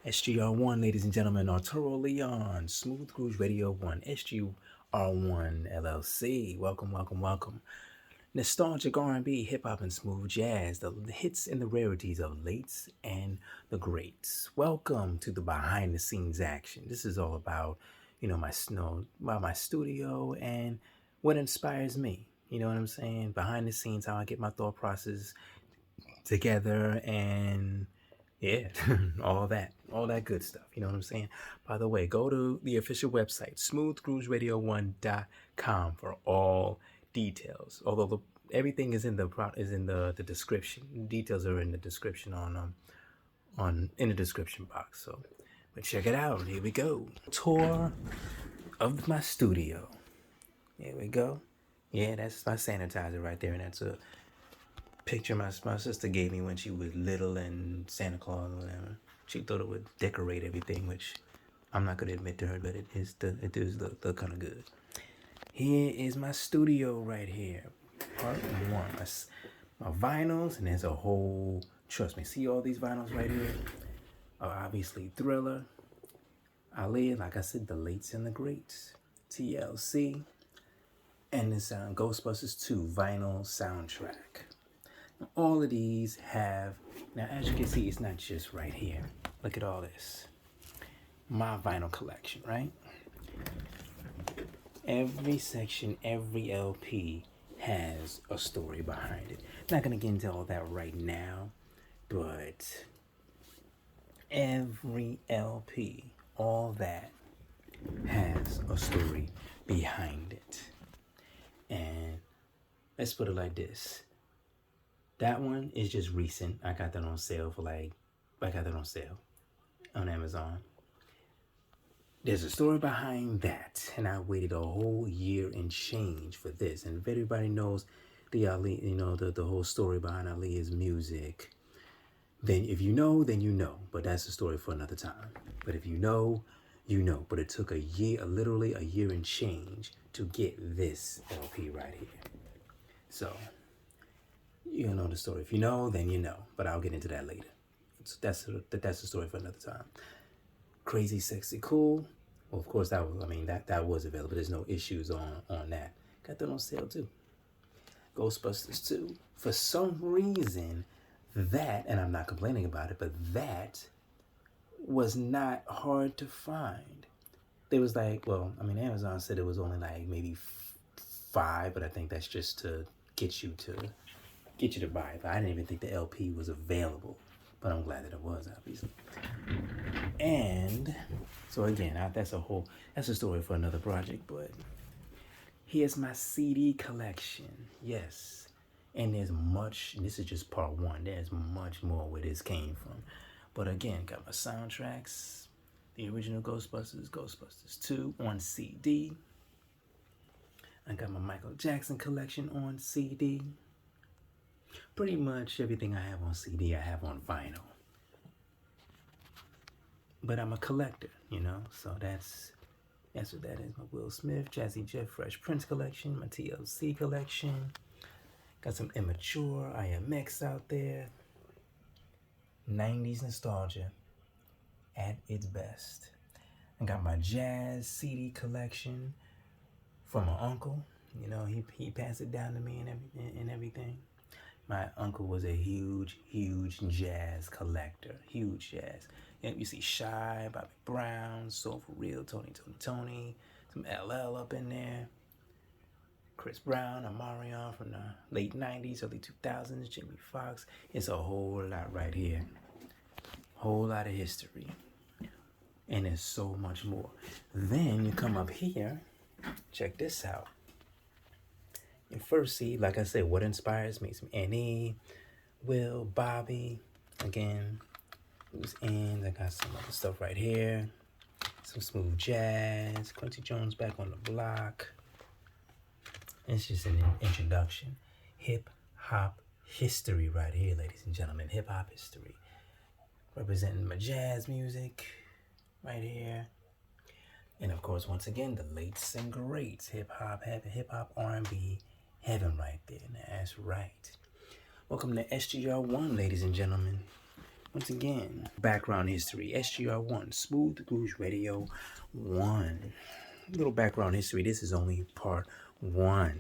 SGR1, ladies and gentlemen, Arturo Leon, Smooth Cruise Radio 1, SGR1 LLC. Welcome, welcome, welcome. Nostalgic R&B, hip-hop, and smooth jazz, the hits and the rarities of lates and the greats. Welcome to the behind-the-scenes action. This is all about, about my studio and what inspires me. You know what I'm saying? Behind the scenes, how I get my thought process together and yeah, all that good stuff. You know what I'm saying? By the way, go to the official website, smoothcruiseradio1.com for all details. Although everything is in the description. Details are in the description on in the description box. So, but check it out. Here we go. Tour of my studio. Here we go. Yeah, that's my sanitizer right there, and that's a picture my sister gave me when she was little and Santa Claus or whatever. She thought it would decorate everything, which I'm not gonna admit to her, but it does look kind of good. Here is my studio right here, part one. My vinyls, and there's a whole. Trust me, see all these vinyls right here? Obviously Thriller, Ali, like I said, the lates and the greats, TLC, and this Ghostbusters 2 vinyl soundtrack. All of these have, now as you can see, it's not just right here. Look at all this. My vinyl collection, right? Every section, every LP has a story behind it. Not gonna get into all that right now, but every LP, all that has a story behind it. And let's put it like this. That one is just recent. I got that on sale on Amazon. There's a story behind that, and I waited a whole year and change for this. And if everybody knows the Ali, the whole story behind Ali's music, then if you know, then you know. But that's a story for another time. But if you know, you know. But it took a year, literally a year and change to get this LP right here. So you'll know the story. If you know, then you know. But I'll get into that later. So that's the story for another time. Crazy, Sexy, Cool. Well, of course, that was available. There's no issues on that. Got that on sale too. Ghostbusters 2. For some reason, that, and I'm not complaining about it, but that was not hard to find. There was Amazon said it was only like maybe 5, but I think that's just to get you to buy it. But I didn't even think the LP was available, but I'm glad that it was, obviously. And so again, that's a story for another project, but here's my CD collection. Yes. And there's much, this is just part one. There's much more where this came from. But again, got my soundtracks, the original Ghostbusters, Ghostbusters 2 on CD. I got my Michael Jackson collection on CD. Pretty much everything I have on CD, I have on vinyl. But I'm a collector, so that's what that is. My Will Smith, Jazzy Jeff, Fresh Prince collection, my TLC collection. Got some Immature, IMX out there. 90s nostalgia at its best. I got my jazz CD collection from my uncle. He passed it down to me and everything. My uncle was a huge jazz collector. Huge jazz. You see Shy, Bobby Brown, Soul for Real, Tony, some LL up in there. Chris Brown, Omarion from the late 90s, early 2000s, Jimmy Fox. It's a whole lot right here. Whole lot of history. And there's so much more. Then you come up here, check this out. You first see, like I said, what inspires me. Some N.E., Will, Bobby, again, who's in. I got some other stuff right here. Some smooth jazz. Quincy Jones back on the block. It's just an introduction. Hip hop history right here, ladies and gentlemen. Hip hop history. Representing my jazz music right here. And of course, once again, the lates and greats. Hip hop R&B heaven right there. That's right. Welcome to SGR1, ladies and gentlemen. Once again, background history, SGR1, Smooth Grooves Radio 1. Little background history, this is only part 1.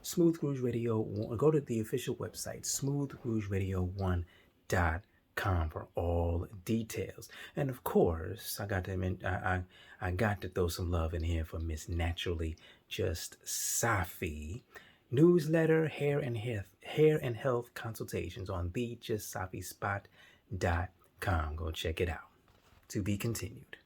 Smooth Grooves Radio 1, go to the official website, smoothgroovesradio1.com for all details. And of course, I got to throw some love in here for Miss Naturally Just Safi. Newsletter, hair and health consultations on thejustsafispot.com. Go check it out. To be continued.